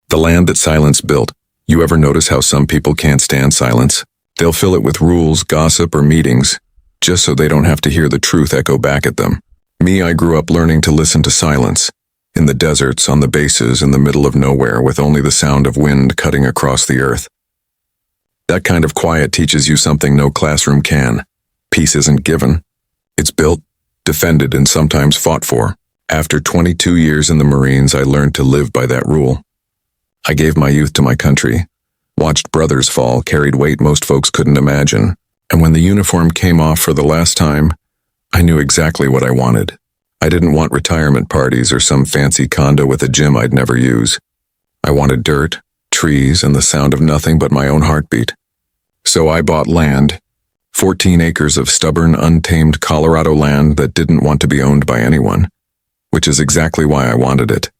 The land that silence built. You ever notice how some people can't stand silence? They'll fill it with rules, gossip, or meetings, just so they don't have to hear the truth echo back at them. Me, I grew up learning to listen to silence. In the deserts, on the bases, in the middle of nowhere, with only the sound of wind cutting across the earth. That kind of quiet teaches you something no classroom can. Peace isn't given. It's built, defended, and sometimes fought for. After 22 years in the Marines, I learned to live by that rule. I gave my youth to my country, watched brothers fall, carried weight most folks couldn't imagine, and when the uniform came off for the last time, I knew exactly what I wanted. I didn't want retirement parties or some fancy condo with a gym I'd never use. I wanted dirt, trees, and the sound of nothing but my own heartbeat. So I bought land, 14 acres of stubborn, untamed Colorado land that didn't want to be owned by anyone, which is exactly why I wanted it.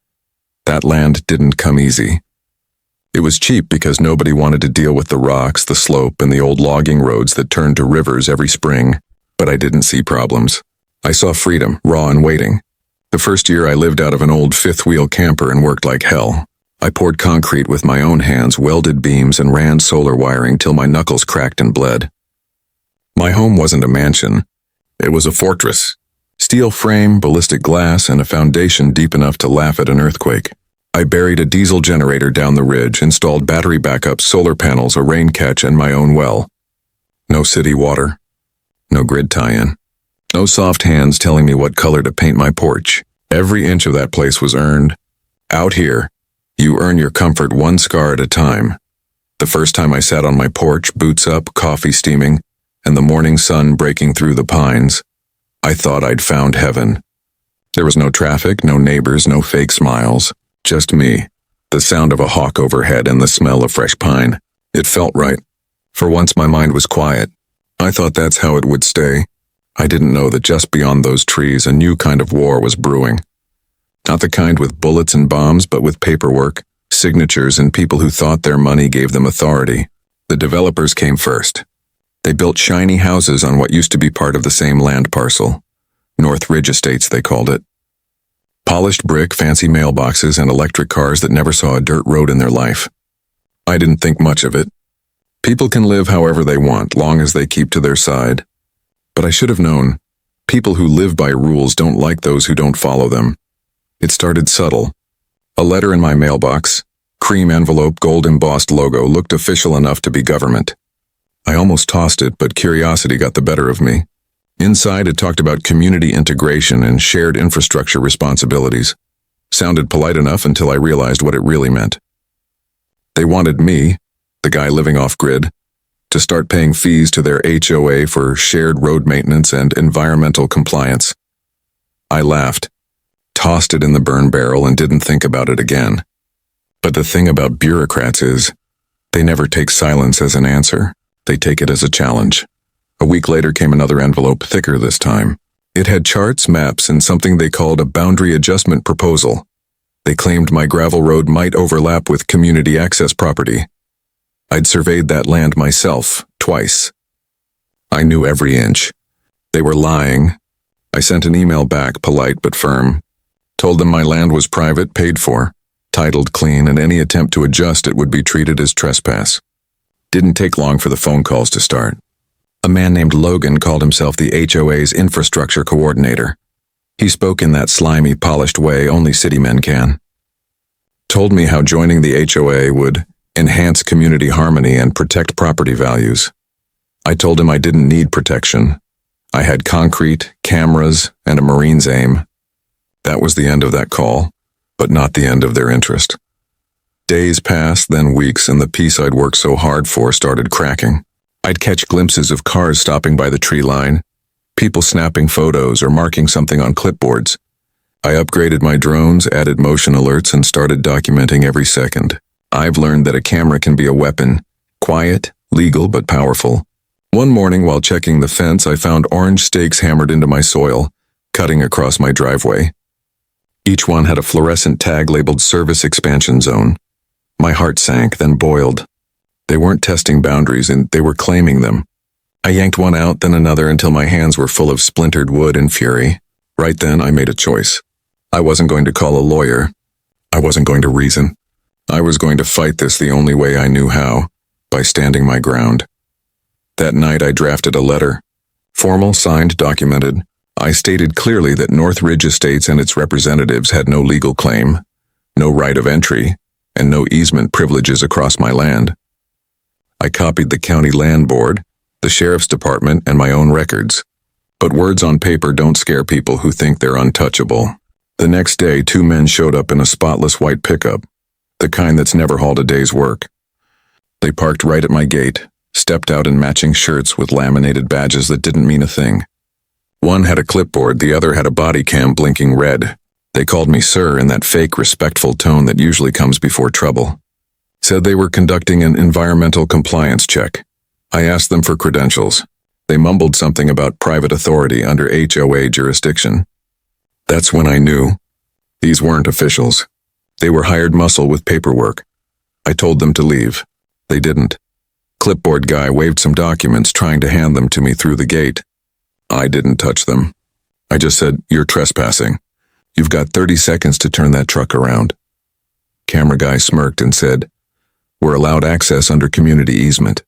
That land didn't come easy. It was cheap because nobody wanted to deal with the rocks, the slope, and the old logging roads that turned to rivers every spring, but I didn't see problems. I saw freedom, raw and waiting. The first year I lived out of an old fifth-wheel camper and worked like hell. I poured concrete with my own hands, welded beams, and ran solar wiring till my knuckles cracked and bled. My home wasn't a mansion. It was a fortress. Steel frame, ballistic glass, and a foundation deep enough to laugh at an earthquake. I buried a diesel generator down the ridge, installed battery backup, solar panels, a rain catch, and my own well. No city water. No grid tie-in. No soft hands telling me what color to paint my porch. Every inch of that place was earned. Out here, you earn your comfort one scar at a time. The first time I sat on my porch, boots up, coffee steaming, and the morning sun breaking through the pines, I thought I'd found heaven. There was no traffic, no neighbors, no fake smiles. Just me, the sound of a hawk overhead, and the smell of fresh pine. It felt right. For once my mind was quiet. I thought that's how it would stay. I didn't know that just beyond those trees a new kind of war was brewing. Not the kind with bullets and bombs, but with paperwork, signatures, and people who thought their money gave them authority. The developers came first. They built shiny houses on what used to be part of the same land parcel. North Ridge Estates, they called it. Polished brick, fancy mailboxes, and electric cars that never saw a dirt road in their life. I didn't think much of it. People can live however they want, long as they keep to their side. But I should have known. People who live by rules don't like those who don't follow them. It started subtle. A letter in my mailbox, cream envelope, gold embossed logo, looked official enough to be government. I almost tossed it, but curiosity got the better of me. Inside, it talked about community integration and shared infrastructure responsibilities. Sounded polite enough until I realized what it really meant. They wanted me, the guy living off-grid, to start paying fees to their HOA for shared road maintenance and environmental compliance. I laughed, tossed it in the burn barrel, and didn't think about it again. But the thing about bureaucrats is, they never take silence as an answer. They take it as a challenge. A week later came another envelope, thicker this time. It had charts, maps, and something they called a boundary adjustment proposal. They claimed my gravel road might overlap with community access property. I'd surveyed that land myself, twice. I knew every inch. They were lying. I sent an email back, polite but firm. Told them my land was private, paid for, titled clean, and any attempt to adjust it would be treated as trespass. Didn't take long for the phone calls to start. A man named Logan called himself the HOA's infrastructure coordinator. He spoke in that slimy, polished way only city men can. Told me how joining the HOA would enhance community harmony and protect property values. I told him I didn't need protection. I had concrete, cameras, and a Marine's aim. That was the end of that call, but not the end of their interest. Days passed, then weeks, and the peace I'd worked so hard for started cracking. I'd catch glimpses of cars stopping by the tree line, people snapping photos or marking something on clipboards. I upgraded my drones, added motion alerts, and started documenting every second. I've learned that a camera can be a weapon, quiet, legal, but powerful. One morning while checking the fence, I found orange stakes hammered into my soil, cutting across my driveway. Each one had a fluorescent tag labeled Service Expansion Zone. My heart sank, then boiled. They weren't testing boundaries, and they were claiming them. I yanked one out, then another, until my hands were full of splintered wood and fury. Right then, I made a choice. I wasn't going to call a lawyer. I wasn't going to reason. I was going to fight this the only way I knew how, by standing my ground. That night I drafted a letter. Formal, signed, documented. I stated clearly that Northridge Estates and its representatives had no legal claim, no right of entry, and no easement privileges across my land. I copied the county land board, the sheriff's department, and my own records. But words on paper don't scare people who think they're untouchable. The next day, 2 men showed up in a spotless white pickup, the kind that's never hauled a day's work. They parked right at my gate, stepped out in matching shirts with laminated badges that didn't mean a thing. One had a clipboard, the other had a body cam blinking red. They called me sir in that fake, respectful tone that usually comes before trouble. Said they were conducting an environmental compliance check. I asked them for credentials. They mumbled something about private authority under HOA jurisdiction. That's when I knew. These weren't officials. They were hired muscle with paperwork. I told them to leave. They didn't. Clipboard guy waved some documents, trying to hand them to me through the gate. I didn't touch them. I just said, "You're trespassing. You've got 30 seconds to turn that truck around." Camera guy smirked and said, "We're allowed access under community easement."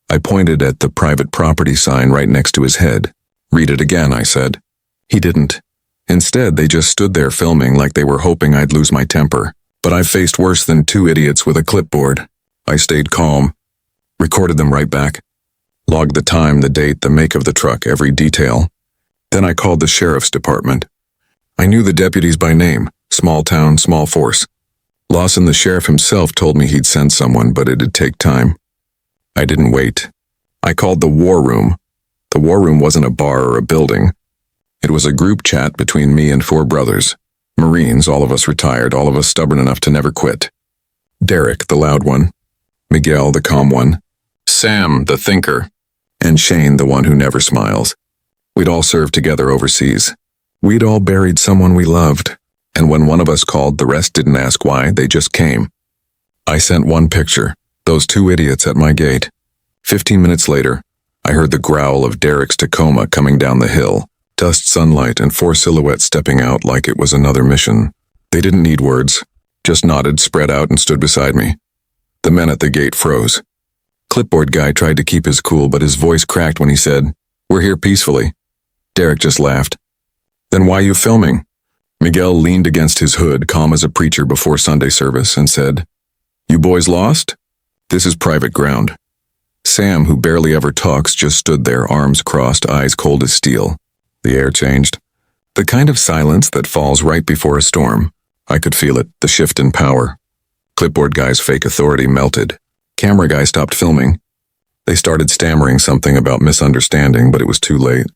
I pointed at the private property sign right next to his head. "Read it again," I said. He didn't. Instead, they just stood there filming like they were hoping I'd lose my temper. But I faced worse than 2 idiots with a clipboard. I stayed calm. Recorded them right back. Logged the time, the date, the make of the truck, every detail. Then I called the sheriff's department. I knew the deputies by name. Small town, small force. Lawson, the sheriff himself, told me he'd send someone, but it'd take time. I didn't wait. I called the war room. The war room wasn't a bar or a building. It was a group chat between me and 4 brothers. Marines, all of us retired, all of us stubborn enough to never quit. Derek, the loud one. Miguel, the calm one. Sam, the thinker. And Shane, the one who never smiles. We'd all served together overseas. We'd all buried someone we loved. And when one of us called, the rest didn't ask why, they just came. I sent one picture, those 2 idiots at my gate. 15 minutes later, I heard the growl of Derek's Tacoma coming down the hill, dust, sunlight, and 4 silhouettes stepping out like it was another mission. They didn't need words, just nodded, spread out, and stood beside me. The men at the gate froze. Clipboard guy tried to keep his cool, but his voice cracked when he said, "We're here peacefully." Derek just laughed. "Then why you filming?" Miguel leaned against his hood, calm as a preacher before Sunday service, and said, "You boys lost? This is private ground." Sam, who barely ever talks, just stood there, arms crossed, eyes cold as steel. The air changed. The kind of silence that falls right before a storm. I could feel it, the shift in power. Clipboard guy's fake authority melted. Camera guy stopped filming. They started stammering something about misunderstanding, but it was too late.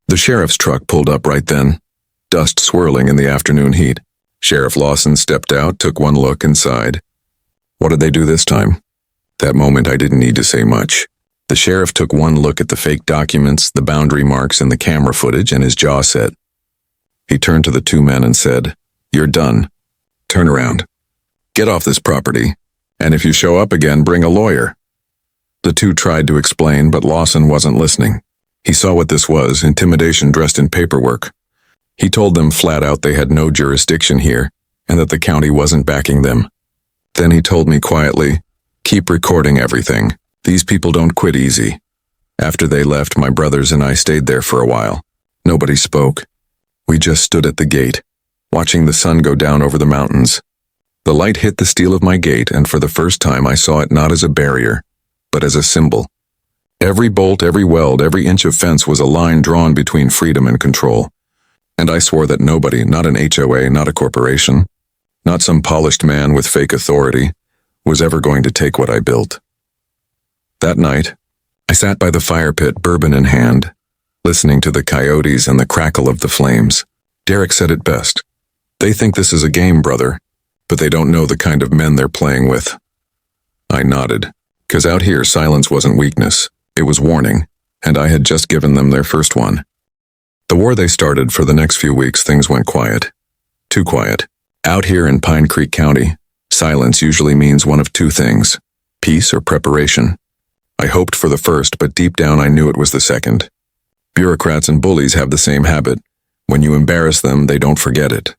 The sheriff's truck pulled up right then, dust swirling in the afternoon heat. Sheriff Lawson stepped out, took one look, and sighed. What did they do this time? That moment I didn't need to say much. The sheriff took one look at the fake documents, the boundary marks, and the camera footage, and his jaw set. He turned to the 2 men and said, "You're done. Turn around. Get off this property. And if you show up again, bring a lawyer." The 2 tried to explain, but Lawson wasn't listening. He saw what this was, intimidation dressed in paperwork. He told them flat out they had no jurisdiction here, and that the county wasn't backing them. Then he told me quietly, "Keep recording everything. These people don't quit easy." After they left, my brothers and I stayed there for a while. Nobody spoke. We just stood at the gate, watching the sun go down over the mountains. The light hit the steel of my gate, and for the first time I saw it not as a barrier, but as a symbol. Every bolt, every weld, every inch of fence was a line drawn between freedom and control. And I swore that nobody, not an HOA, not a corporation, not some polished man with fake authority, was ever going to take what I built. That night, I sat by the fire pit, bourbon in hand, listening to the coyotes and the crackle of the flames. Derek said it best. "They think this is a game, brother, but they don't know the kind of men they're playing with." I nodded, because out here silence wasn't weakness, it was warning, and I had just given them their first one. The war they started, for the next few weeks things went quiet. Too quiet. Out here in Pine Creek County, silence usually means one of 2 things, peace or preparation. I hoped for the first, but deep down I knew it was the second. Bureaucrats and bullies have the same habit. When you embarrass them, they don't forget it.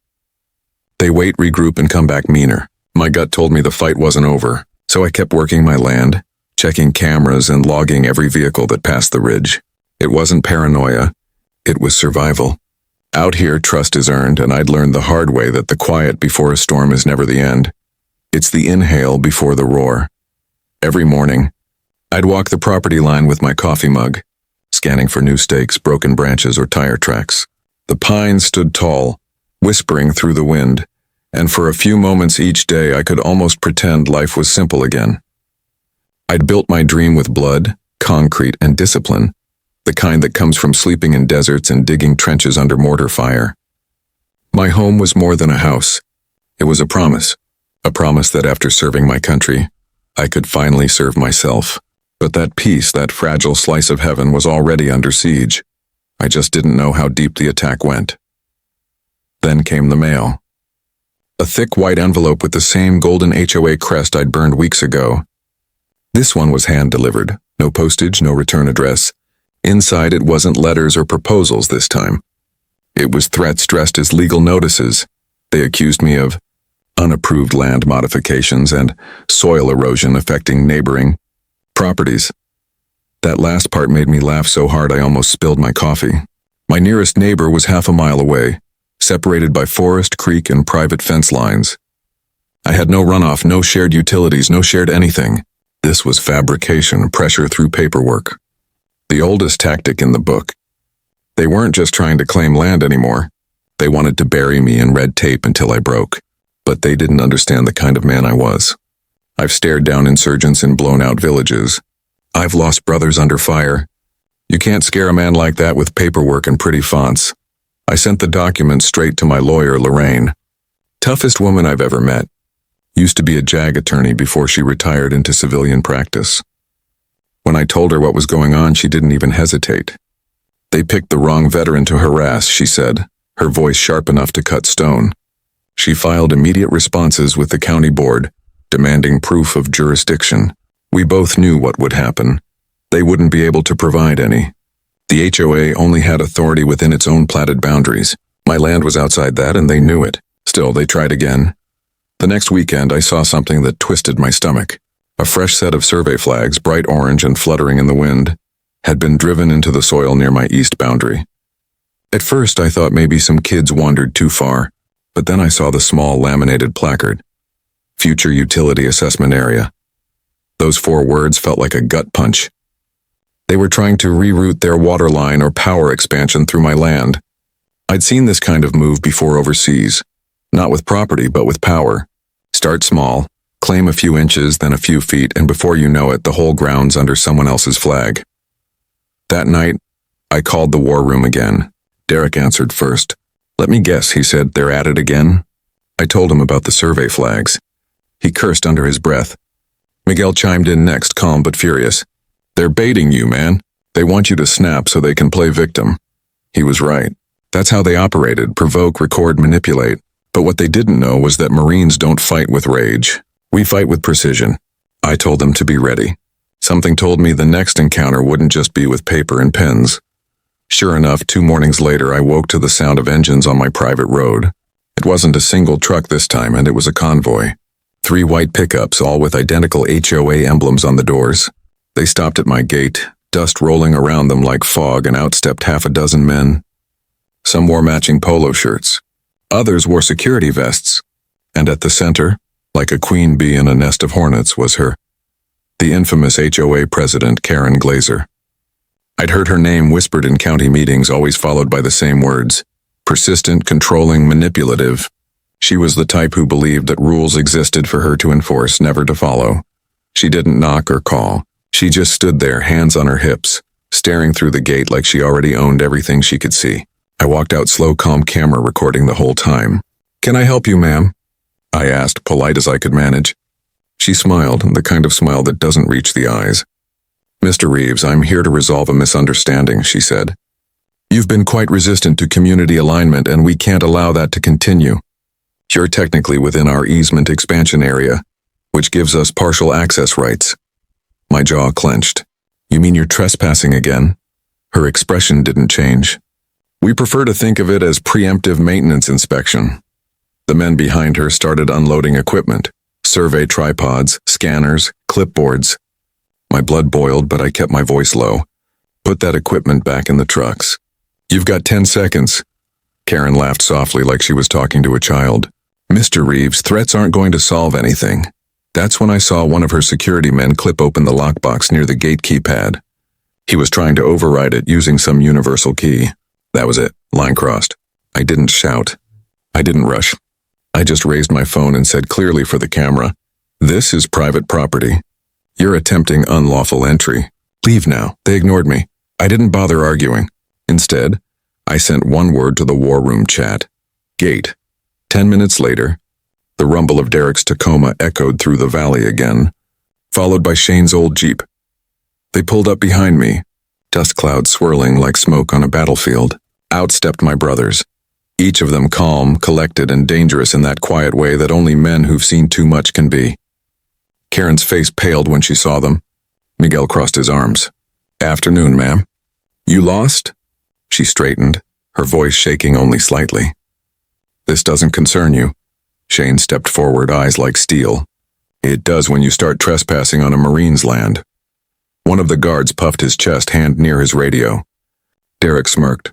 They wait, regroup, and come back meaner. My gut told me the fight wasn't over, so I kept working my land, checking cameras and logging every vehicle that passed the ridge. It wasn't paranoia, it was survival. Out here, trust is earned, and I'd learned the hard way that the quiet before a storm is never the end. It's the inhale before the roar. Every morning, I'd walk the property line with my coffee mug, scanning for new stakes, broken branches, or tire tracks. The pines stood tall, whispering through the wind, and for a few moments each day I could almost pretend life was simple again. I'd built my dream with blood, concrete, and discipline, the kind that comes from sleeping in deserts and digging trenches under mortar fire. My home was more than a house. It was a promise that after serving my country, I could finally serve myself. But that peace, that fragile slice of heaven, was already under siege. I just didn't know how deep the attack went. Then came the mail. A thick white envelope with the same golden HOA crest I'd burned weeks ago. This one was hand-delivered, no postage, no return address. Inside, it wasn't letters or proposals this time. It was threats dressed as legal notices. They accused me of unapproved land modifications and soil erosion affecting neighboring properties. That last part made me laugh so hard I almost spilled my coffee. My nearest neighbor was half a mile away, separated by forest, creek, and private fence lines. I had no runoff, no shared utilities, no shared anything. This was fabrication, pressure through paperwork. The oldest tactic in the book. They weren't just trying to claim land anymore. They wanted to bury me in red tape until I broke. But they didn't understand the kind of man I was. I've stared down insurgents in blown-out villages. I've lost brothers under fire. You can't scare a man like that with paperwork and pretty fonts. I sent the documents straight to my lawyer, Lorraine. Toughest woman I've ever met. Used to be a JAG attorney before she retired into civilian practice. When I told her what was going on, she didn't even hesitate. They picked the wrong veteran to harass, she said, her voice sharp enough to cut stone. She filed immediate responses with the county board, demanding proof of jurisdiction. We both knew what would happen. They wouldn't be able to provide any. The HOA only had authority within its own platted boundaries. My land was outside that, and they knew it. Still, they tried again. The next weekend, I saw something that twisted my stomach. A fresh set of survey flags, bright orange and fluttering in the wind, had been driven into the soil near my east boundary. At first, I thought maybe some kids wandered too far, but then I saw the small laminated placard. Future Utility Assessment Area. Those 4 words felt like a gut punch. They were trying to reroute their water line or power expansion through my land. I'd seen this kind of move before overseas. Not with property, but with power. Start small, claim a few inches, then a few feet, and before you know it, the whole ground's under someone else's flag. That night, I called the war room again. Derek answered first. "Let me guess," he said, "they're at it again?" I told him about the survey flags. He cursed under his breath. Miguel chimed in next, calm but furious. "They're baiting you, man. They want you to snap so they can play victim." He was right. That's how they operated: provoke, record, manipulate. But what they didn't know was that Marines don't fight with rage. We fight with precision. I told them to be ready. Something told me the next encounter wouldn't just be with paper and pens. Sure enough, 2 mornings later, I woke to the sound of engines on my private road. It wasn't a single truck this time, and it was a convoy. 3 white pickups, all with identical HOA emblems on the doors. They stopped at my gate, dust rolling around them like fog, and out stepped 6 men. Some wore matching polo shirts. Others wore security vests. And at the center, like a queen bee in a nest of hornets, was the infamous HOA president, Karen Glazer. I'd heard her name whispered in county meetings, always followed by the same words: persistent, controlling, manipulative. She was the type who believed that rules existed for her to enforce, never to follow. She didn't knock or call. She just stood there, hands on her hips, staring through the gate like she already owned everything she could see. I walked out, slow, calm camera recording the whole time. "Can I help you, ma'am?" I asked, polite as I could manage. She smiled, the kind of smile that doesn't reach the eyes. "Mr. Reeves, I'm here to resolve a misunderstanding," she said. "You've been quite resistant to community alignment, and we can't allow that to continue. You're technically within our easement expansion area, which gives us partial access rights." My jaw clenched. "You mean you're trespassing again?" Her expression didn't change. "We prefer to think of it as preemptive maintenance inspection." The men behind her started unloading equipment. Survey tripods, scanners, clipboards. My blood boiled, but I kept my voice low. Put that equipment back in the trucks. You've got 10 seconds. Karen laughed softly like she was talking to a child. Mr. Reeves, threats aren't going to solve anything. That's when I saw one of her security men clip open the lockbox near the gate keypad. He was trying to override it using some universal key. That was it. Line crossed. I didn't shout. I didn't rush. I just raised my phone and said clearly for the camera, "This is private property. You're attempting unlawful entry. Leave now." They ignored me. I didn't bother arguing. Instead, I sent one word to the war room chat. Gate. 10 minutes later, the rumble of Derek's Tacoma echoed through the valley again, followed by Shane's old Jeep. They pulled up behind me, dust clouds swirling like smoke on a battlefield. Out stepped my brothers, each of them calm, collected, and dangerous in that quiet way that only men who've seen too much can be. Karen's face paled when she saw them. Miguel crossed his arms. "Afternoon, ma'am." "You lost?" She straightened, her voice shaking only slightly. "This doesn't concern you." Shane stepped forward, eyes like steel. "It does when you start trespassing on a Marine's land." One of the guards puffed his chest, hand near his radio. Derek smirked.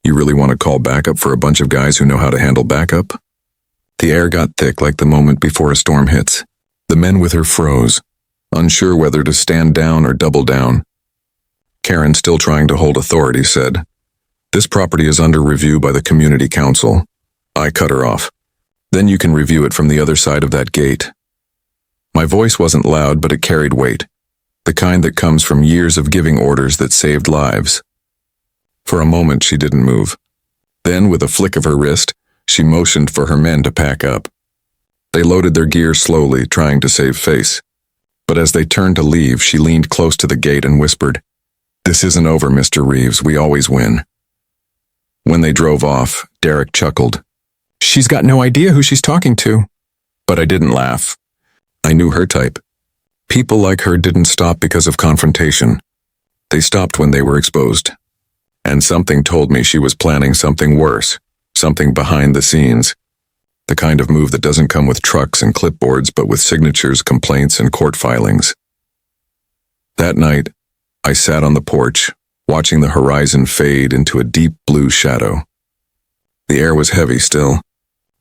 "You really want to call backup for a bunch of guys who know how to handle backup?" The air got thick like the moment before a storm hits. The men with her froze, unsure whether to stand down or double down. Karen, still trying to hold authority, said, "This property is under review by the community council." I cut her off. "Then you can review it from the other side of that gate." My voice wasn't loud, but it carried weight, the kind that comes from years of giving orders that saved lives. For a moment, she didn't move. Then, with a flick of her wrist, she motioned for her men to pack up. They loaded their gear slowly, trying to save face. But as they turned to leave, she leaned close to the gate and whispered, "This isn't over, Mr. Reeves. We always win." When they drove off, Derek chuckled. "She's got no idea who she's talking to." But I didn't laugh. I knew her type. People like her didn't stop because of confrontation. They stopped when they were exposed. And something told me she was planning something worse, something behind the scenes. The kind of move that doesn't come with trucks and clipboards, but with signatures, complaints, and court filings. That night, I sat on the porch, watching the horizon fade into a deep blue shadow. The air was heavy still.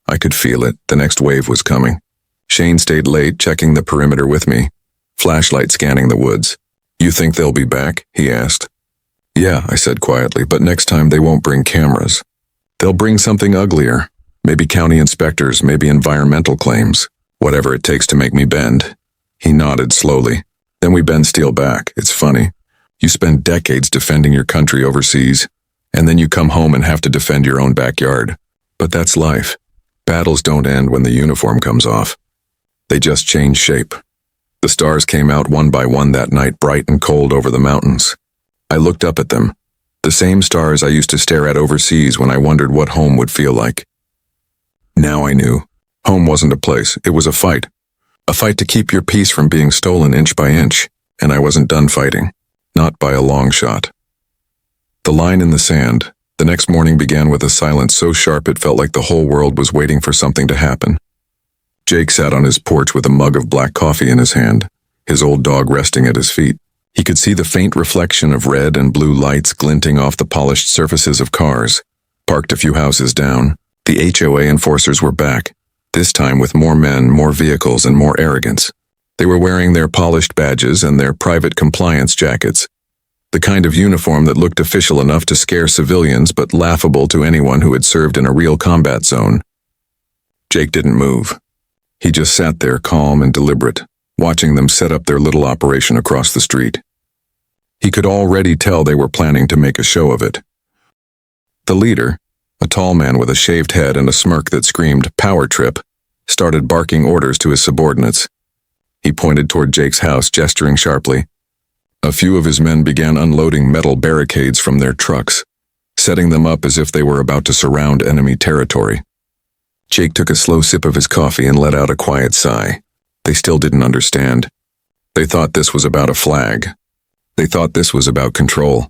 I could feel it. The next wave was coming. Shane stayed late, checking the perimeter with me, flashlight scanning the woods. "You think they'll be back?" he asked. "Yeah," I said quietly, "but next time they won't bring cameras. They'll bring something uglier. Maybe county inspectors, maybe environmental claims. Whatever it takes to make me bend." He nodded slowly. "Then we bend steel back. It's funny. You spend decades defending your country overseas, and then you come home and have to defend your own backyard. But that's life. Battles don't end when the uniform comes off. They just change shape." The stars came out one by one that night, bright and cold over the mountains. I looked up at them, the same stars I used to stare at overseas when I wondered what home would feel like. Now I knew. Home wasn't a place, it was a fight. A fight to keep your peace from being stolen inch by inch, and I wasn't done fighting. Not by a long shot. The line in the sand, the next morning began with a silence so sharp it felt like the whole world was waiting for something to happen. Jake sat on his porch with a mug of black coffee in his hand, his old dog resting at his feet. He could see the faint reflection of red and blue lights glinting off the polished surfaces of cars. Parked a few houses down, the HOA enforcers were back, this time with more men, more vehicles, and more arrogance. They were wearing their polished badges and their private compliance jackets, the kind of uniform that looked official enough to scare civilians but laughable to anyone who had served in a real combat zone. Jake didn't move. He just sat there calm and deliberate, watching them set up their little operation across the street. He could already tell they were planning to make a show of it. The leader, a tall man with a shaved head and a smirk that screamed "power trip," started barking orders to his subordinates. He pointed toward Jake's house, gesturing sharply. A few of his men began unloading metal barricades from their trucks, setting them up as if they were about to surround enemy territory. Jake took a slow sip of his coffee and let out a quiet sigh. They still didn't understand. They thought this was about a flag. They thought this was about control.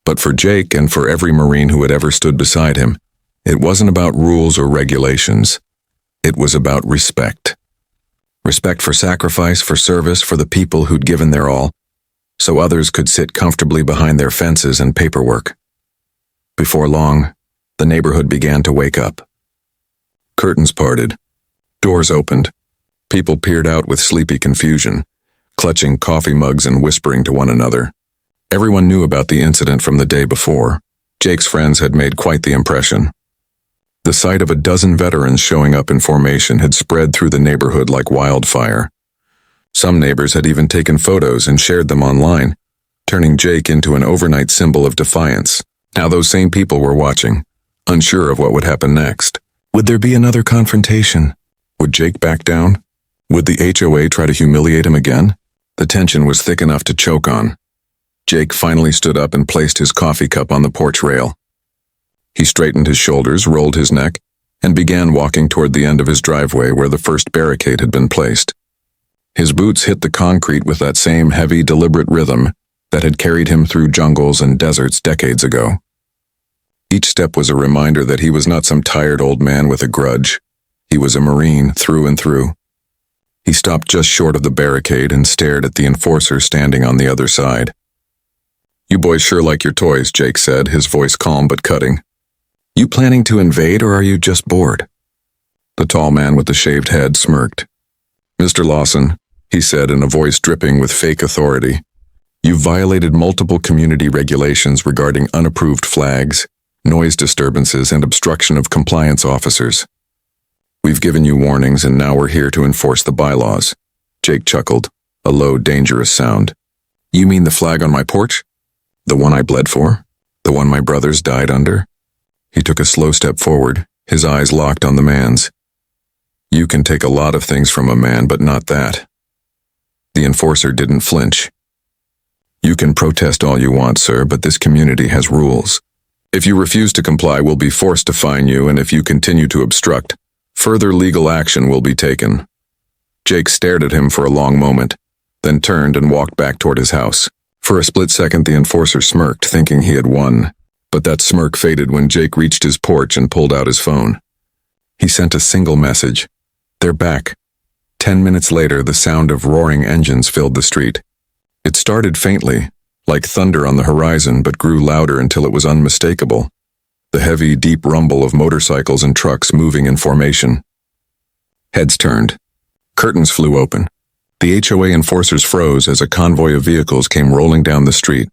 But for Jake and for every Marine who had ever stood beside him, it wasn't about rules or regulations. It was about respect. Respect for sacrifice, for service, for the people who'd given their all, so others could sit comfortably behind their fences and paperwork. Before long, the neighborhood began to wake up. Curtains parted. Doors opened. People peered out with sleepy confusion, clutching coffee mugs and whispering to one another. Everyone knew about the incident from the day before. Jake's friends had made quite the impression. The sight of a dozen veterans showing up in formation had spread through the neighborhood like wildfire. Some neighbors had even taken photos and shared them online, turning Jake into an overnight symbol of defiance. Now those same people were watching, unsure of what would happen next. Would there be another confrontation? Would Jake back down? Would the HOA try to humiliate him again? The tension was thick enough to choke on. Jake finally stood up and placed his coffee cup on the porch rail. He straightened his shoulders, rolled his neck, and began walking toward the end of his driveway where the first barricade had been placed. His boots hit the concrete with that same heavy, deliberate rhythm that had carried him through jungles and deserts decades ago. Each step was a reminder that he was not some tired old man with a grudge. He was a Marine through and through. He stopped just short of the barricade and stared at the enforcer standing on the other side. "You boys sure like your toys," Jake said, his voice calm but cutting. "You planning to invade, or are you just bored?" The tall man with the shaved head smirked. "Mr. Lawson," he said in a voice dripping with fake authority, "you've violated multiple community regulations regarding unapproved flags, noise disturbances, and obstruction of compliance officers. We've given you warnings, and now we're here to enforce the bylaws." Jake chuckled, a low, dangerous sound. "You mean the flag on my porch? The one I bled for? The one my brothers died under?" He took a slow step forward, his eyes locked on the man's. "You can take a lot of things from a man, but not that." The enforcer didn't flinch. "You can protest all you want, sir, but this community has rules. If you refuse to comply, we'll be forced to fine you, and if you continue to obstruct, further legal action will be taken." Jake stared at him for a long moment, then turned and walked back toward his house. For a split second, the enforcer smirked, thinking he had won, but that smirk faded when Jake reached his porch and pulled out his phone. He sent a single message. "They're back." 10 minutes later, the sound of roaring engines filled the street. It started faintly, like thunder on the horizon, but grew louder until it was unmistakable. The heavy, deep rumble of motorcycles and trucks moving in formation. Heads turned. Curtains flew open. The HOA enforcers froze as a convoy of vehicles came rolling down the street,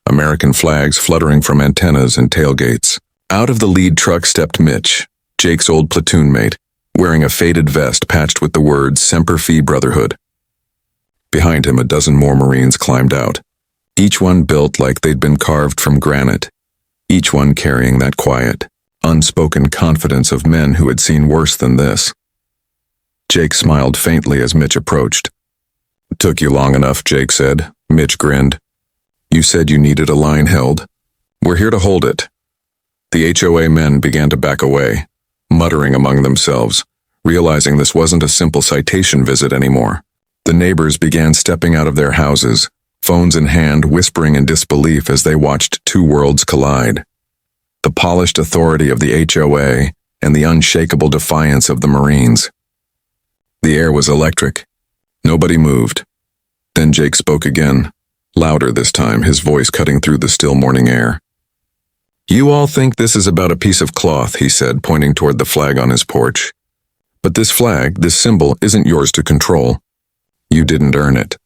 American flags fluttering from antennas and tailgates. Out of the lead truck stepped Mitch, Jake's old platoon mate, wearing a faded vest patched with the words Semper Fi Brotherhood. Behind him, a dozen more Marines climbed out, each one built like they'd been carved from granite, each one carrying that quiet, unspoken confidence of men who had seen worse than this. Jake smiled faintly as Mitch approached. "Took you long enough," Jake said. Mitch grinned. "You said you needed a line held. We're here to hold it." The HOA men began to back away, muttering among themselves, realizing this wasn't a simple citation visit anymore. The neighbors began stepping out of their houses, phones in hand, whispering in disbelief as they watched two worlds collide. The polished authority of the HOA and the unshakable defiance of the Marines. The air was electric. Nobody moved. Then Jake spoke again, louder this time, his voice cutting through the still morning air. "You all think this is about a piece of cloth," he said, pointing toward the flag on his porch. "But this flag, this symbol, isn't yours to control. You didn't earn it.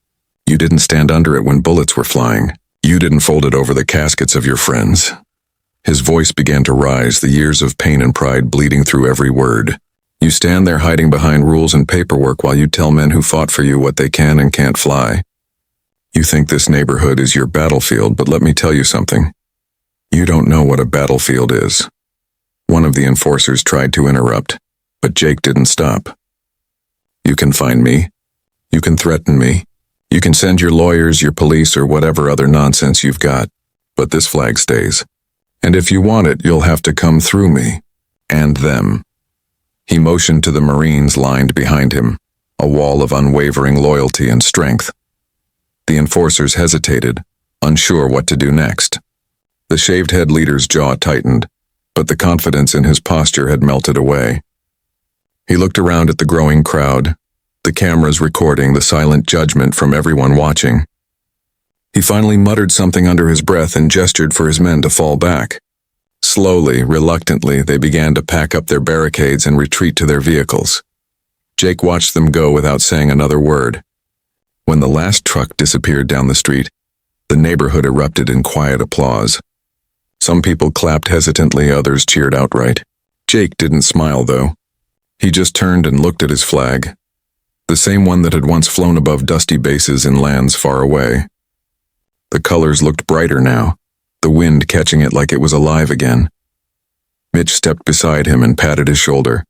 You didn't stand under it when bullets were flying. You didn't fold it over the caskets of your friends." His voice began to rise, the years of pain and pride bleeding through every word. "You stand there hiding behind rules and paperwork while you tell men who fought for you what they can and can't fly. You think this neighborhood is your battlefield, but let me tell you something. You don't know what a battlefield is." One of the enforcers tried to interrupt, but Jake didn't stop. "You can find me. You can threaten me. You can send your lawyers, your police, or whatever other nonsense you've got, but this flag stays. And if you want it, you'll have to come through me. And them." He motioned to the Marines lined behind him, a wall of unwavering loyalty and strength. The enforcers hesitated, unsure what to do next. The shaved-head leader's jaw tightened, but the confidence in his posture had melted away. He looked around at the growing crowd, the cameras recording the silent judgment from everyone watching. He finally muttered something under his breath and gestured for his men to fall back. Slowly, reluctantly, they began to pack up their barricades and retreat to their vehicles. Jake watched them go without saying another word. When the last truck disappeared down the street, the neighborhood erupted in quiet applause. Some people clapped hesitantly, others cheered outright. Jake didn't smile, though. He just turned and looked at his flag, the same one that had once flown above dusty bases in lands far away. The colors looked brighter now, the wind catching it like it was alive again. Mitch stepped beside him and patted his shoulder.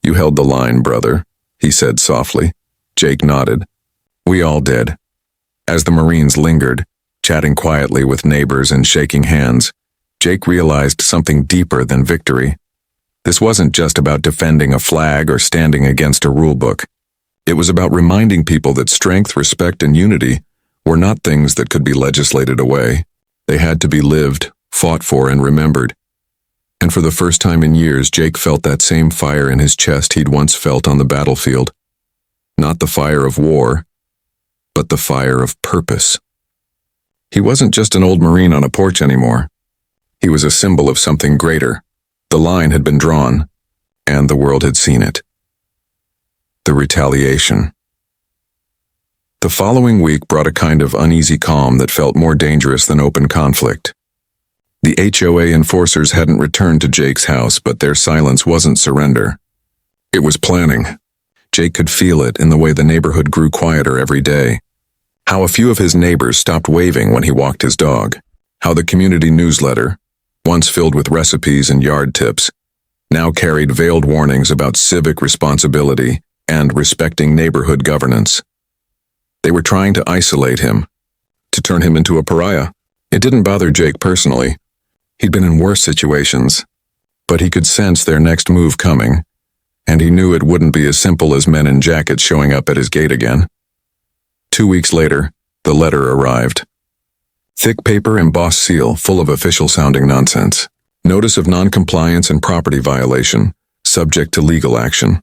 "You held the line, brother," he said softly. Jake nodded. "We all did." As the Marines lingered, chatting quietly with neighbors and shaking hands, Jake realized something deeper than victory. This wasn't just about defending a flag or standing against a rule book. It was about reminding people that strength, respect, and unity were not things that could be legislated away. They had to be lived, fought for, and remembered. And for the first time in years, Jake felt that same fire in his chest he'd once felt on the battlefield. Not the fire of war, but the fire of purpose. He wasn't just an old Marine on a porch anymore. He was a symbol of something greater. The line had been drawn, and the world had seen it. The retaliation. The following week brought a kind of uneasy calm that felt more dangerous than open conflict. The HOA enforcers hadn't returned to Jake's house, but their silence wasn't surrender. It was planning. Jake could feel it in the way the neighborhood grew quieter every day. How a few of his neighbors stopped waving when he walked his dog. How the community newsletter, once filled with recipes and yard tips, now carried veiled warnings about civic responsibility and respecting neighborhood governance. They were trying to isolate him, to turn him into a pariah. It didn't bother Jake personally. He'd been in worse situations, but he could sense their next move coming, and he knew it wouldn't be as simple as men in jackets showing up at his gate again. 2 weeks later, the letter arrived. Thick paper, embossed seal, full of official-sounding nonsense. Notice of non-compliance and property violation, subject to legal action.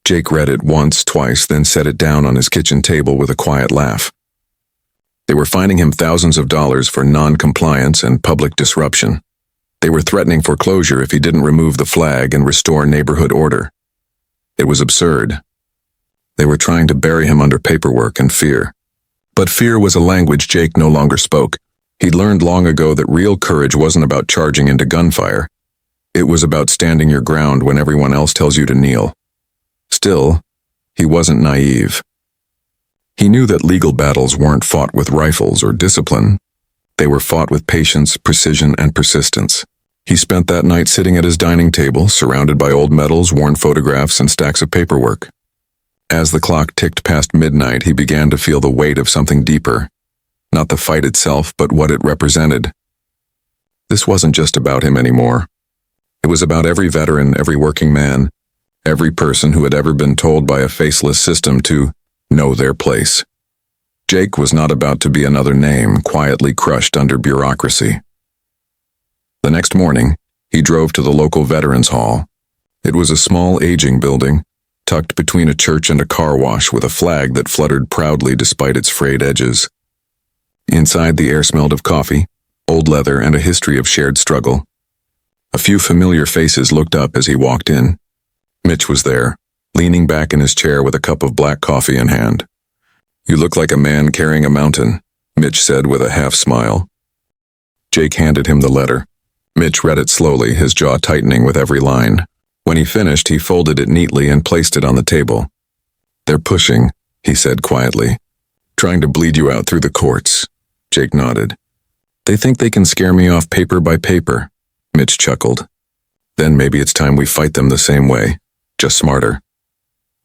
Jake read it once, twice, then set it down on his kitchen table with a quiet laugh. They were fining him thousands of dollars for non-compliance and public disruption. They were threatening foreclosure if he didn't remove the flag and restore neighborhood order. It was absurd. They were trying to bury him under paperwork and fear. But fear was a language Jake no longer spoke. He'd learned long ago that real courage wasn't about charging into gunfire. It was about standing your ground when everyone else tells you to kneel. Still, he wasn't naive. He knew that legal battles weren't fought with rifles or discipline. They were fought with patience, precision, and persistence. He spent that night sitting at his dining table, surrounded by old medals, worn photographs, and stacks of paperwork. As the clock ticked past midnight, he began to feel the weight of something deeper. Not the fight itself, but what it represented. This wasn't just about him anymore. It was about every veteran, every working man, every person who had ever been told by a faceless system to know their place. Jake was not about to be another name quietly crushed under bureaucracy. The next morning, he drove to the local Veterans Hall. It was a small, aging building, tucked between a church and a car wash with a flag that fluttered proudly despite its frayed edges. Inside, the air smelled of coffee, old leather, and a history of shared struggle. A few familiar faces looked up as he walked in. Mitch was there, leaning back in his chair with a cup of black coffee in hand. "You look like a man carrying a mountain," Mitch said with a half-smile. Jake handed him the letter. Mitch read it slowly, his jaw tightening with every line. When he finished, he folded it neatly and placed it on the table. "They're pushing," he said quietly. "Trying to bleed you out through the courts." Jake nodded. "They think they can scare me off paper by paper," Mitch chuckled. "Then maybe it's time we fight them the same way, just smarter."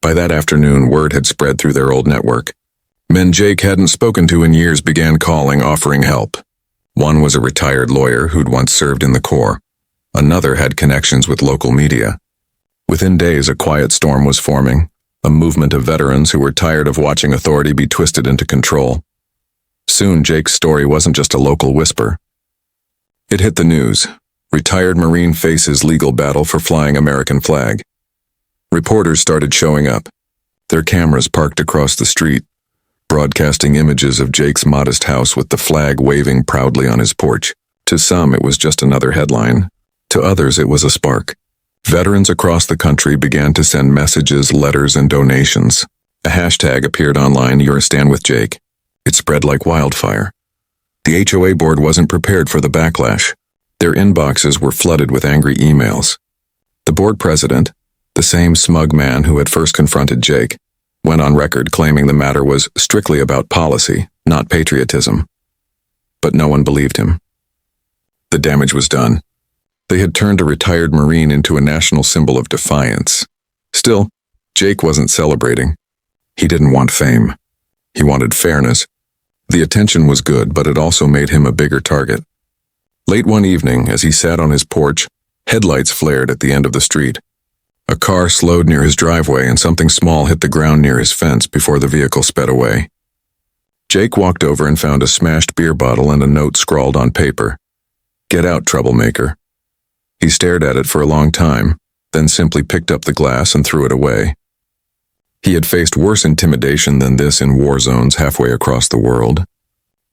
By that afternoon, word had spread through their old network. Men Jake hadn't spoken to in years began calling, offering help. One was a retired lawyer who'd once served in the Corps. Another had connections with local media. Within days, a quiet storm was forming, a movement of veterans who were tired of watching authority be twisted into control. Soon, Jake's story wasn't just a local whisper. It hit the news. Retired Marine faces legal battle for flying American flag. Reporters started showing up. Their cameras parked across the street, broadcasting images of Jake's modest house with the flag waving proudly on his porch. To some, it was just another headline. To others, it was a spark. Veterans across the country began to send messages, letters, and donations. A hashtag appeared online, "You're a Stand with Jake." It spread like wildfire. The HOA board wasn't prepared for the backlash. Their inboxes were flooded with angry emails. The board president, the same smug man who had first confronted Jake, went on record claiming the matter was strictly about policy, not patriotism. But no one believed him. The damage was done. They had turned a retired Marine into a national symbol of defiance. Still, Jake wasn't celebrating. He didn't want fame. He wanted fairness. The attention was good, but it also made him a bigger target. Late one evening, as he sat on his porch, headlights flared at the end of the street. A car slowed near his driveway and something small hit the ground near his fence before the vehicle sped away. Jake walked over and found a smashed beer bottle and a note scrawled on paper. "Get out, troublemaker." He stared at it for a long time, then simply picked up the glass and threw it away. He had faced worse intimidation than this in war zones halfway across the world.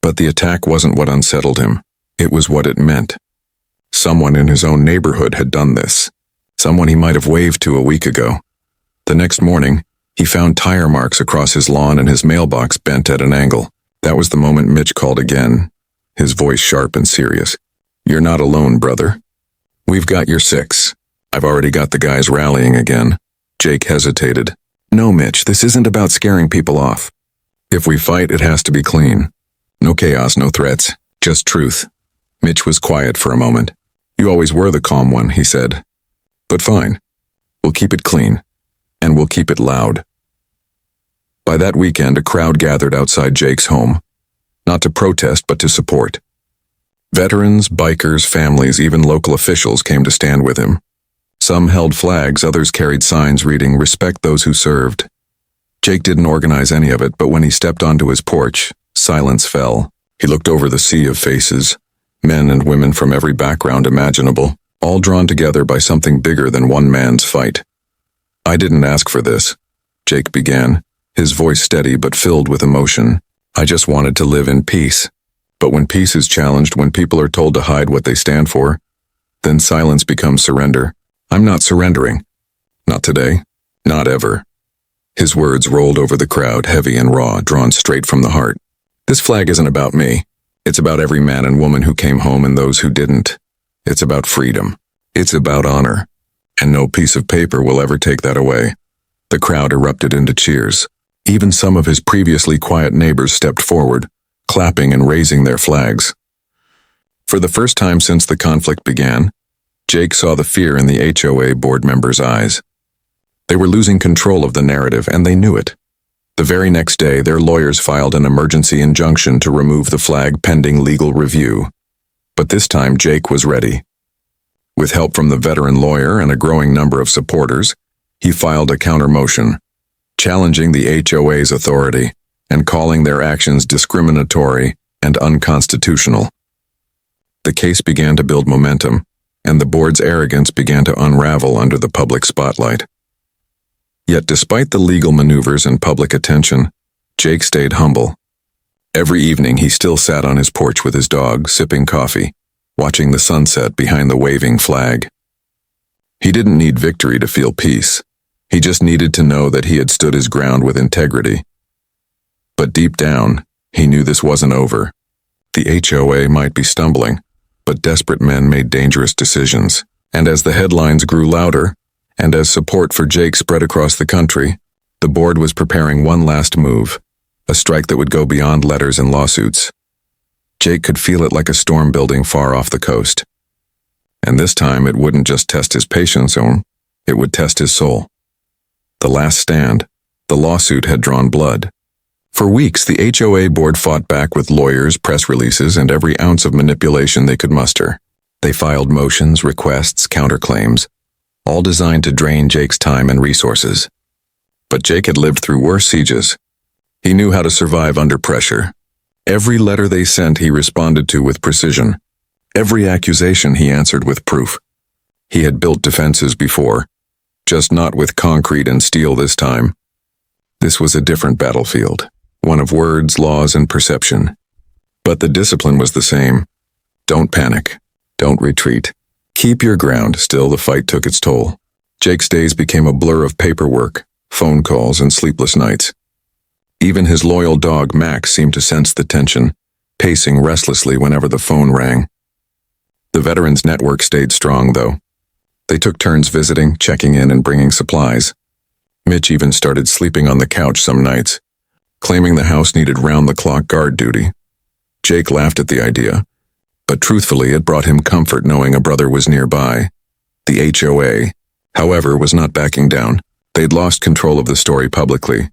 But the attack wasn't what unsettled him. It was what it meant. Someone in his own neighborhood had done this. Someone he might have waved to a week ago. The next morning, he found tire marks across his lawn and his mailbox bent at an angle. That was the moment Mitch called again, his voice sharp and serious. "You're not alone, brother. We've got your six. I've already got the guys rallying again." Jake hesitated. "No, Mitch, this isn't about scaring people off. If we fight, it has to be clean. No chaos, no threats, just truth." Mitch was quiet for a moment. "You always were the calm one," he said. "But fine. We'll keep it clean. And we'll keep it loud." By that weekend, a crowd gathered outside Jake's home. Not to protest, but to support. Veterans, bikers, families, even local officials came to stand with him. Some held flags, others carried signs reading, "Respect those who served." Jake didn't organize any of it, but when he stepped onto his porch, silence fell. He looked over the sea of faces, men and women from every background imaginable, all drawn together by something bigger than one man's fight. "I didn't ask for this," Jake began, his voice steady but filled with emotion. "I just wanted to live in peace. But when peace is challenged, when people are told to hide what they stand for, then silence becomes surrender. I'm not surrendering. Not today. Not ever." His words rolled over the crowd, heavy and raw, drawn straight from the heart. "This flag isn't about me. It's about every man and woman who came home and those who didn't. It's about freedom. It's about honor. And no piece of paper will ever take that away." The crowd erupted into cheers. Even some of his previously quiet neighbors stepped forward, clapping and raising their flags. For the first time since the conflict began, Jake saw the fear in the HOA board members' eyes. They were losing control of the narrative, and they knew it. The very next day, their lawyers filed an emergency injunction to remove the flag pending legal review. But this time, Jake was ready. With help from the veteran lawyer and a growing number of supporters, he filed a counter-motion, challenging the HOA's authority and calling their actions discriminatory and unconstitutional. The case began to build momentum, and the board's arrogance began to unravel under the public spotlight. Yet despite the legal maneuvers and public attention, Jake stayed humble. Every evening he still sat on his porch with his dog, sipping coffee, watching the sunset behind the waving flag. He didn't need victory to feel peace. He just needed to know that he had stood his ground with integrity. But deep down, he knew this wasn't over. The HOA might be stumbling, but desperate men made dangerous decisions. And as the headlines grew louder, and as support for Jake spread across the country, the board was preparing one last move, a strike that would go beyond letters and lawsuits. Jake could feel it like a storm building far off the coast. And this time it wouldn't just test his patience, it would test his soul. The last stand, the lawsuit had drawn blood. For weeks, the HOA board fought back with lawyers, press releases, and every ounce of manipulation they could muster. They filed motions, requests, counterclaims, all designed to drain Jake's time and resources. But Jake had lived through worse sieges. He knew how to survive under pressure. Every letter they sent he responded to with precision. Every accusation he answered with proof. He had built defenses before, just not with concrete and steel this time. This was a different battlefield, one of words, laws, and perception. But the discipline was the same. Don't panic. Don't retreat. Keep your ground. Still, the fight took its toll. Jake's days became a blur of paperwork, phone calls, and sleepless nights. Even his loyal dog, Max, seemed to sense the tension, pacing restlessly whenever the phone rang. The veterans' network stayed strong, though. They took turns visiting, checking in, and bringing supplies. Mitch even started sleeping on the couch some nights, claiming the house needed round-the-clock guard duty. Jake laughed at the idea, but truthfully it brought him comfort knowing a brother was nearby. The HOA, however, was not backing down. They'd lost control of the story publicly,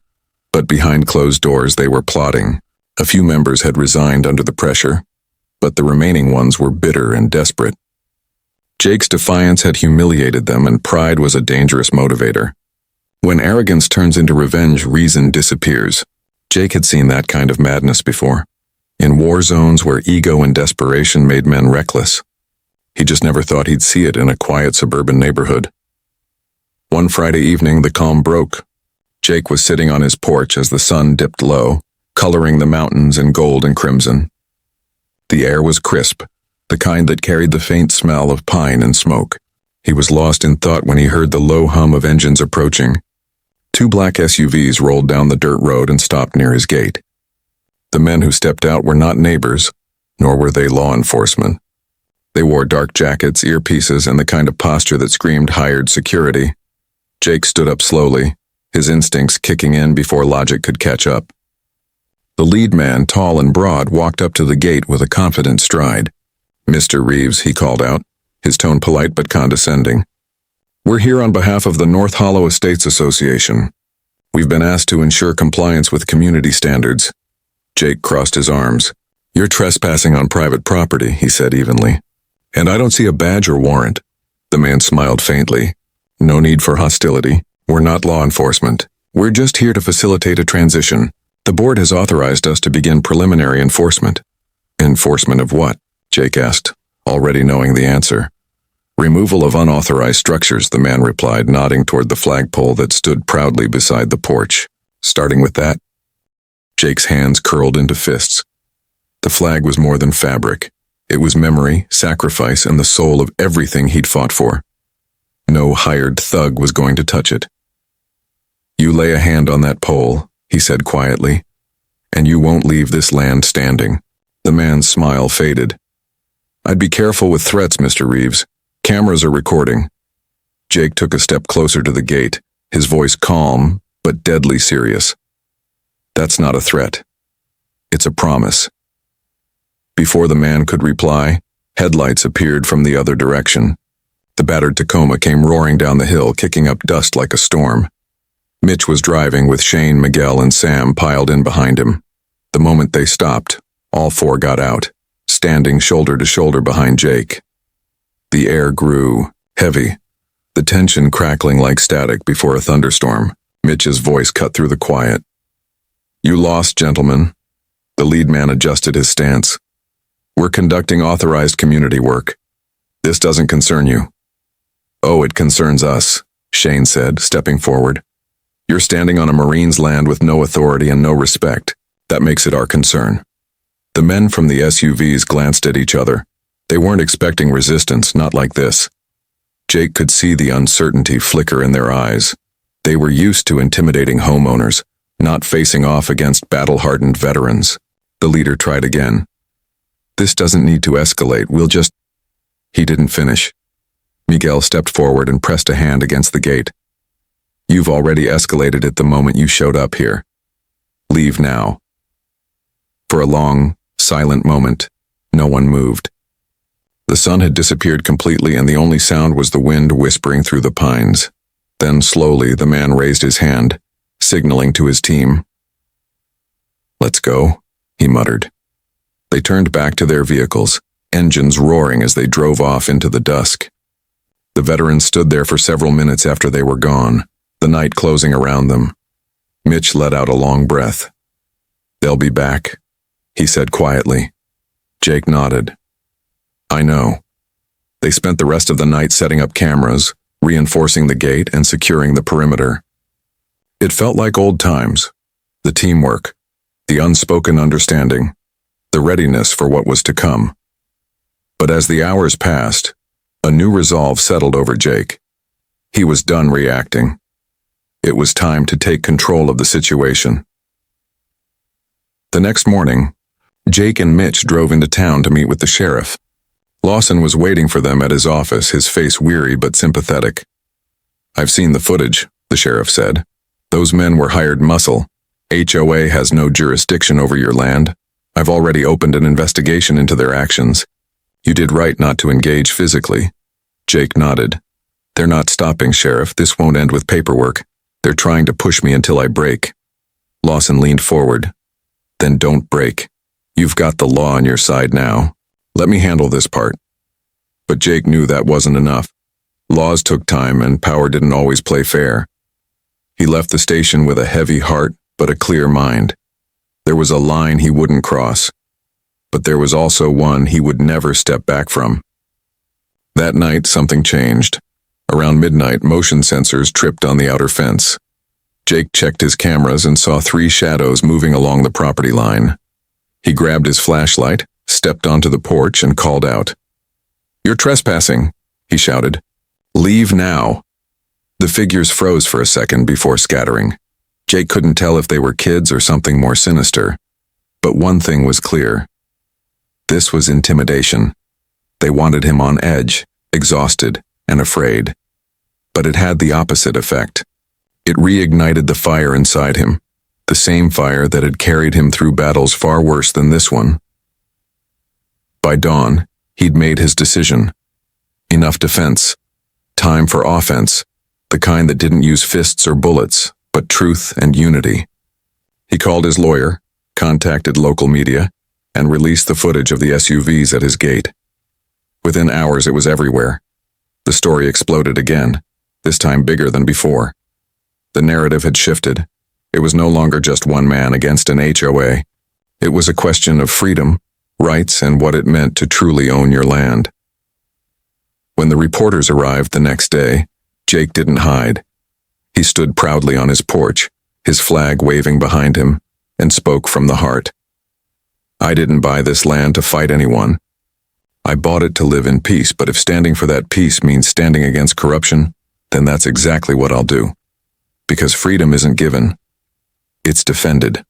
but behind closed doors they were plotting. A few members had resigned under the pressure, but the remaining ones were bitter and desperate. Jake's defiance had humiliated them, and pride was a dangerous motivator. When arrogance turns into revenge, reason disappears. Jake had seen that kind of madness before, in war zones where ego and desperation made men reckless. He just never thought he'd see it in a quiet suburban neighborhood. One Friday evening, the calm broke. Jake was sitting on his porch as the sun dipped low, coloring the mountains in gold and crimson. The air was crisp, the kind that carried the faint smell of pine and smoke. He was lost in thought when he heard the low hum of engines approaching. 2 black SUVs rolled down the dirt road and stopped near his gate. The men who stepped out were not neighbors, nor were they law enforcement. They wore dark jackets, earpieces, and the kind of posture that screamed hired security. Jake stood up slowly, his instincts kicking in before logic could catch up. The lead man, tall and broad, walked up to the gate with a confident stride. "Mr. Reeves," he called out, his tone polite but condescending. "We're here on behalf of the North Hollow Estates Association. We've been asked to ensure compliance with community standards." Jake crossed his arms. "You're trespassing on private property," he said evenly. "And I don't see a badge or warrant." The man smiled faintly. "No need for hostility. We're not law enforcement. We're just here to facilitate a transition. The board has authorized us to begin preliminary enforcement." "Enforcement of what?" Jake asked, already knowing the answer. "Removal of unauthorized structures," the man replied, nodding toward the flagpole that stood proudly beside the porch. "Starting with that?" Jake's hands curled into fists. The flag was more than fabric. It was memory, sacrifice, and the soul of everything he'd fought for. No hired thug was going to touch it. "You lay a hand on that pole," he said quietly, "and you won't leave this land standing." The man's smile faded. "I'd be careful with threats, Mr. Reeves. Cameras are recording." Jake took a step closer to the gate, his voice calm but deadly serious. "That's not a threat. It's a promise." Before the man could reply, headlights appeared from the other direction. The battered Tacoma came roaring down the hill, kicking up dust like a storm. Mitch was driving with Shane, Miguel, and Sam piled in behind him. The moment they stopped, all 4 got out, standing shoulder to shoulder behind Jake. The air grew heavy, the tension crackling like static before a thunderstorm. Mitch's voice cut through the quiet. "You lost, gentlemen." The lead man adjusted his stance. "We're conducting authorized community work. This doesn't concern you." "Oh, it concerns us," Shane said, stepping forward. "You're standing on a Marine's land with no authority and no respect. That makes it our concern." The men from the SUVs glanced at each other. They weren't expecting resistance, not like this. Jake could see the uncertainty flicker in their eyes. They were used to intimidating homeowners, not facing off against battle-hardened veterans. The leader tried again. "This doesn't need to escalate, we'll just—" He didn't finish. Miguel stepped forward and pressed a hand against the gate. "You've already escalated it the moment you showed up here. Leave now." For a long, silent moment, no one moved. The sun had disappeared completely, and the only sound was the wind whispering through the pines. Then slowly the man raised his hand, signaling to his team. "Let's go," he muttered. They turned back to their vehicles, engines roaring as they drove off into the dusk. The veterans stood there for several minutes after they were gone, the night closing around them. Mitch let out a long breath. "They'll be back," he said quietly. Jake nodded. "I know." They spent the rest of the night setting up cameras, reinforcing the gate, and securing the perimeter. It felt like old times. The teamwork, the unspoken understanding, the readiness for what was to come. But as the hours passed, a new resolve settled over Jake. He was done reacting. It was time to take control of the situation. The next morning, Jake and Mitch drove into town to meet with the sheriff. Lawson was waiting for them at his office, his face weary but sympathetic. "I've seen the footage," the sheriff said. "Those men were hired muscle. HOA has no jurisdiction over your land. I've already opened an investigation into their actions. You did right not to engage physically." Jake nodded. "They're not stopping, Sheriff. This won't end with paperwork. They're trying to push me until I break." Lawson leaned forward. "Then don't break. You've got the law on your side now. Let me handle this part." But Jake knew that wasn't enough. Laws took time and power didn't always play fair. He left the station with a heavy heart but a clear mind. There was a line he wouldn't cross, but there was also one he would never step back from. That night, something changed. Around midnight, motion sensors tripped on the outer fence. Jake checked his cameras and saw 3 shadows moving along the property line. He grabbed his flashlight, stepped onto the porch, and called out. "You're trespassing," he shouted. "Leave now." The figures froze for a second before scattering. Jake couldn't tell if they were kids or something more sinister. But one thing was clear. This was intimidation. They wanted him on edge, exhausted, and afraid. But it had the opposite effect. It reignited the fire inside him, the same fire that had carried him through battles far worse than this one. By dawn, he'd made his decision. Enough defense. Time for offense, the kind that didn't use fists or bullets, but truth and unity. He called his lawyer, contacted local media, and released the footage of the SUVs at his gate. Within hours, it was everywhere. The story exploded again, this time bigger than before. The narrative had shifted. It was no longer just one man against an HOA. It was a question of freedom, rights, and what it meant to truly own your land. When the reporters arrived the next day, Jake didn't hide. He stood proudly on his porch, his flag waving behind him, and spoke from the heart. "I didn't buy this land to fight anyone. I bought it to live in peace, but if standing for that peace means standing against corruption, then that's exactly what I'll do. Because freedom isn't given, it's defended."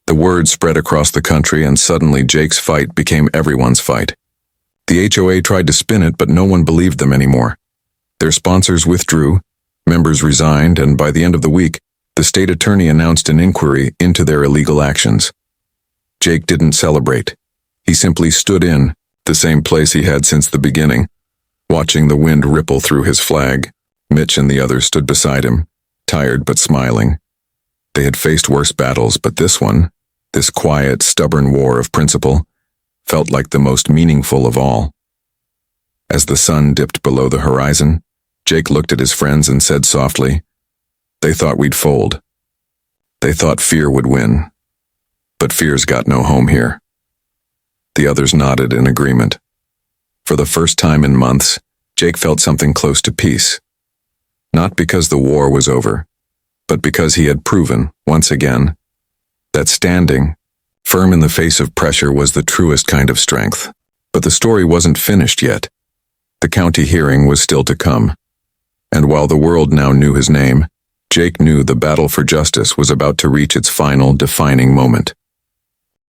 The word spread across the country, and suddenly Jake's fight became everyone's fight. The HOA tried to spin it, but no one believed them anymore. Their sponsors withdrew, members resigned, and by the end of the week, the state attorney announced an inquiry into their illegal actions. Jake didn't celebrate. He simply stood in, the same place he had since the beginning, watching the wind ripple through his flag. Mitch and the others stood beside him, tired but smiling. They had faced worse battles, but this one, this quiet, stubborn war of principle, felt like the most meaningful of all. As the sun dipped below the horizon, Jake looked at his friends and said softly, "They thought we'd fold. They thought fear would win. But fear's got no home here." The others nodded in agreement. For the first time in months, Jake felt something close to peace. Not because the war was over, but because he had proven, once again, that standing, firm in the face of pressure, was the truest kind of strength. But the story wasn't finished yet. The county hearing was still to come. And while the world now knew his name, Jake knew the battle for justice was about to reach its final, defining moment.